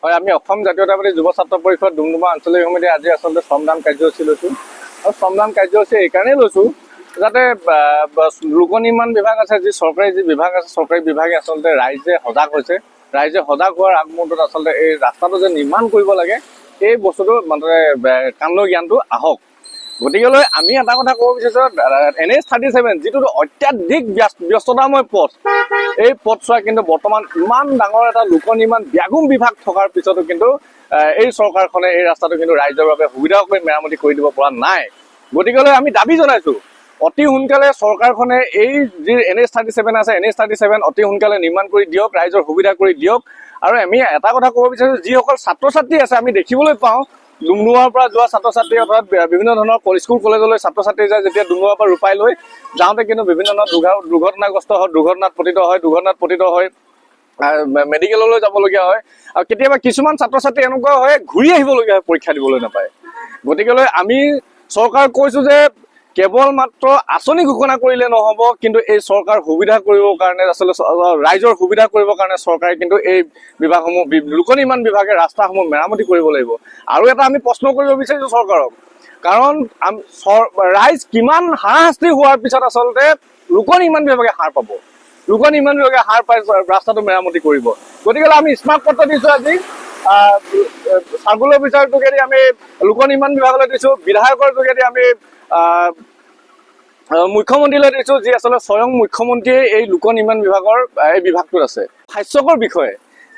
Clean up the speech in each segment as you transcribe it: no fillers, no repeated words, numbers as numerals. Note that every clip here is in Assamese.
হয়, আমি অসম জাতীয়তাবাদী যুৱ ছাত্ৰ পৰিষদ ডুমডুমা আঞ্চলিক সমিতি আজি আচলতে শ্ৰমদান কাৰ্যসূচী লৈছোঁ। আৰু শ্ৰমদান কাৰ্যসূচী এইকাৰণেই লৈছোঁ যাতে লোক নিৰ্মাণ বিভাগ আছে, যি বিভাগ আছে, চৰকাৰী বিভাগে আচলতে ৰাইজে সজাগ হৈছে। ৰাইজে সজাগ হোৱাৰ আগমুহূৰ্তত আচলতে এই ৰাস্তাটো যে নিৰ্মাণ কৰিব লাগে এই বস্তুটো মানে কাণ্ডৰ জ্ঞানটো আহক। গতিকেলৈ আমি এটা কথা ক'ব বিচাৰিছোঁ, NH-37 যিটো অত্যাধিক ব্যস্ততাময় পথ, এই পথছোৱা কিন্তু বৰ্তমান ইমান ডাঙৰ এটা লোক নিৰ্মাণ ব্যাগুম বিভাগ থকাৰ পিছতো কিন্তু এই চৰকাৰখনে এই ৰাস্তাটো কিন্তু ৰাইজৰ বাবে সুবিধাকৈ মেৰামতি কৰি দিব পৰা নাই। গতিকেলৈ আমি দাবী জনাইছোঁ অতি সোনকালে চৰকাৰখনে এই যি NH-37 আছে, NH-37 অতি সোনকালে নিৰ্মাণ কৰি দিয়ক, ৰাইজৰ সুবিধা কৰি দিয়ক। আৰু আমি এটা কথা ক'ব বিচাৰিছোঁ, যিসকল ছাত্ৰ ছাত্ৰী আছে আমি দেখিবলৈ পাওঁ ডুমডুমাৰ পৰা যোৱা ছাত্ৰ ছাত্ৰী অৰ্থাৎ বিভিন্ন ধৰণৰ স্কুল কলেজলৈ ছাত্ৰ ছাত্ৰী যায়, যেতিয়া ডুমডুমাৰ পৰা ৰূপাই লৈ যাওঁতে কিন্তু বিভিন্ন ধৰণৰ দুৰ্ঘটনাগ্ৰস্ত হয়, দুৰ্ঘটনাত পতিত হয়, মেডিকেললৈ যাবলগীয়া হয়। আৰু কেতিয়াবা কিছুমান ছাত্ৰ ছাত্ৰী এনেকুৱা হয় ঘূৰি আহিবলগীয়া হয়, পৰীক্ষা দিবলৈ নাপায়। গতিকেলৈ আমি চৰকাৰক কৈছোঁ যে কেৱল মাত্ৰ আঁচনি ঘোষণা কৰিলে নহ'ব, কিন্তু এই চৰকাৰ সুবিধা কৰিবৰ কাৰণে আচলতে ৰাইজৰ সুবিধা কৰিবৰ কাৰণে চৰকাৰে কিন্তু এই বিভাগসমূহ লোক নিৰ্মাণ বিভাগে ৰাস্তাসমূহ মেৰামতি কৰিব লাগিব। আৰু এটা আমি প্ৰশ্ন কৰিব বিচাৰিছোঁ চৰকাৰক, কাৰণ ৰাইজ কিমান হাৰাশাস্তি হোৱাৰ পিছত আচলতে লোক নিৰ্মাণ বিভাগে সাৰ পাব, লোক নিৰ্মাণ বিভাগে সাৰ পাই ৰাস্তাটো মেৰামতি কৰিব। গতিকে আমি স্মাৰক পত্ৰ দিছোঁ আজি, চাৰ্কুলাৰ অফিচাৰৰ যোগেদি আমি লোক নিৰ্মাণ বিভাগলৈ দিছোঁ, বিধায়কৰ যোগেদি আমি মুখ্যমন্ত্ৰীলৈ দিছোঁ, যি আচলতে স্বয়ং মুখ্যমন্ত্ৰীয়ে এই লোক নিৰ্মাণ বিভাগৰ এই বিভাগটোত আছে। হাস্যকৰ বিষয়ে,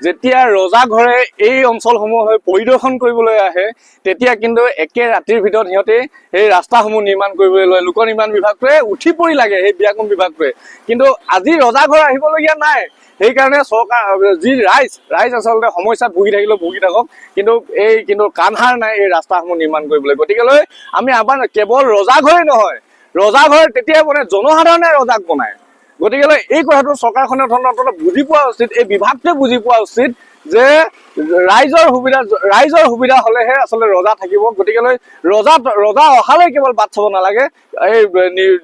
যেতিয়া ৰজাঘৰে এই অঞ্চলসমূহলৈ পৰিদৰ্শন কৰিবলৈ আহে তেতিয়া কিন্তু একে ৰাতিৰ ভিতৰত সিহঁতে এই ৰাস্তাসমূহ নিৰ্মাণ কৰিবলৈ লয়। লোক নিৰ্মাণ বিভাগটোৱে উঠি পৰি লাগে সেই ব্যাগুম বিভাগটোৱে। কিন্তু আজি ৰজাঘৰ আহিবলগীয়া নাই, সেইকাৰণে চৰকাৰ যি ৰাইজ আচলতে সমস্যাত ভুগি থাকিলেও ভুগি থাকক, কিন্তু কাণসাৰ নাই এই ৰাস্তাসমূহ নিৰ্মাণ কৰিবলৈ। গতিকেলৈ আমি আহ্বান, কেৱল ৰজাঘৰে নহয়, ৰজাঘৰ তেতিয়াই বনায় জনসাধাৰণে ৰজাক বনায়। গতিকেলৈ এই কথাটো চৰকাৰখনে অন্ততঃ বুজি পোৱা উচিত, এই বিভাগটোৱে বুজি পোৱা উচিত যে ৰাইজৰ সুবিধা হলেহে আচলতে ৰজা থাকিব। গতিকেলৈ ৰজা অহালৈ কেৱল বাট চাব নালাগে, এই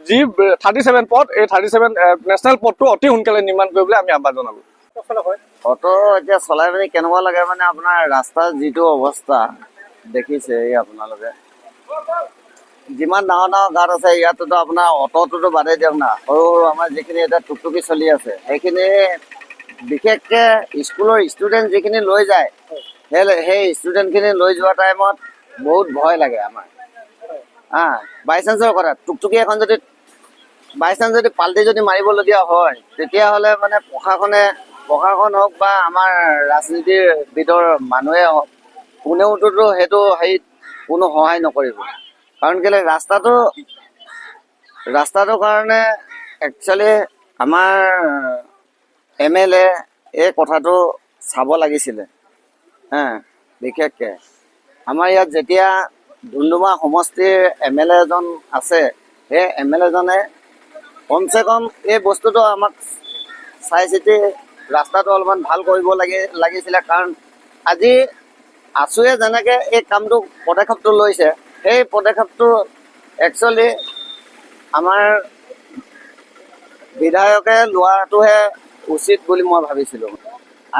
যি 37 পথ, এই 37 নেশ্যনেল পথটো অতি সোনকালে নিৰ্মাণ কৰিবলৈ আমি আহ্বান জনালো। অটো এতিয়া চলাই পিনি কেনেকুৱা লাগে মানে আপোনাৰ ৰাস্তাৰ যিটো অৱস্থা দেখিছে আপোনালোকে, যিমান ডাঙৰ ডাঙৰ ঘাট আছে ইয়াততো আপোনাৰ অটোটোতো বাদেই দিয়ক না, সৰু সৰু আমাৰ যিখিনি এতিয়া টুকটুকি চলি আছে সেইখিনি বিশেষকে স্কুলৰ ষ্টুডেণ্ট যিখিনি লৈ যায়, সেই ষ্টুডেণ্টখিনি লৈ যোৱা টাইমত বহুত ভয় লাগে আমাৰ। বাই চান্সৰ কথা, টুকটুকি এখন যদি বাই চান্স যদি পাল্টি যদি মাৰিবলগীয়া হয় তেতিয়াহ'লে মানে প্ৰশাসন হওক বা আমাৰ ৰাজনীতিবিদৰ মানুহে হওক, কোনেওতো সেইটো হেৰিত কোনো সহায় নকৰিব। কাৰণ কেলৈ ৰাস্তাটোৰ কাৰণে একচুৱেলি আমাৰ MLA এই কথাটো চাব লাগিছিলে। বিশেষকৈ আমাৰ ইয়াত যেতিয়া ডুমডুমা সমষ্টিৰ MLA এজন আছে, সেই MLA জনে কমচে কম এই বস্তুটো আমাক চাই চিতি ৰাস্তাটো অলপমান ভাল কৰিব লাগিছিলে। কাৰণ আজি আছুৱে যেনেকৈ এই পদক্ষেপটো লৈছে, সেই পদক্ষেপটো একচুৱেলি আমাৰ বিধায়কে লোৱাটোহে উচিত বুলি মই ভাবিছিলোঁ।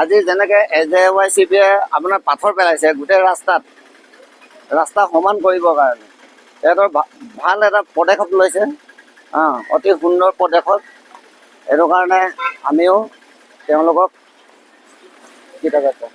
আজি যেনেকৈ AJYCPয়ে আপোনাৰ পাথৰ পেলাইছে গোটেই ৰাস্তা সমান কৰিবৰ কাৰণে, সিহঁতৰ ভাল এটা পদক্ষেপ লৈছে, অতি সুন্দৰ পদক্ষেপ। সেইটো কাৰণে আমিও তেওঁলোকক কৃতজ্ঞতা।